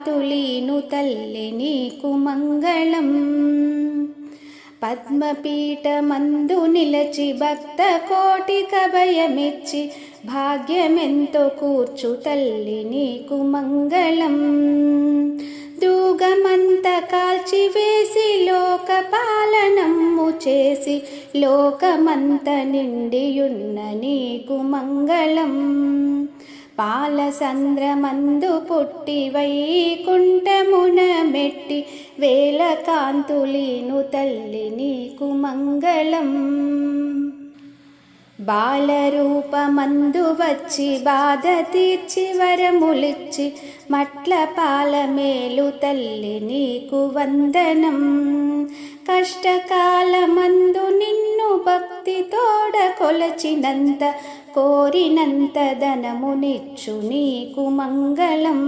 తులీను తల్లి నీకు మంగళం. పద్మపీఠమందు నిలచి భక్త కోటిక భయమిచ్చి భాగ్యమెంతో కూర్చు తల్లి నీకు మంగళం. దూగమంత కాల్చివేసి లోకపాలనమ్ము చేసి లోకమంత నిండియున్న నీకు మంగళం. పాలసంద్రమందు పుట్టి వైకుంఠమున మెట్టి వేల కాంతులీను తల్లి నీకు మంగళం. బాలరూపమందు వచ్చి బాధ తీర్చి వరములిచ్చి మట్ల పాలమేలు తల్లి నీకు వందనం. కష్టకాలమందు నిన్ను భక్తి తోడ కొలచినంత కోరినంత ధనమునిచ్చు నీకు మంగళం.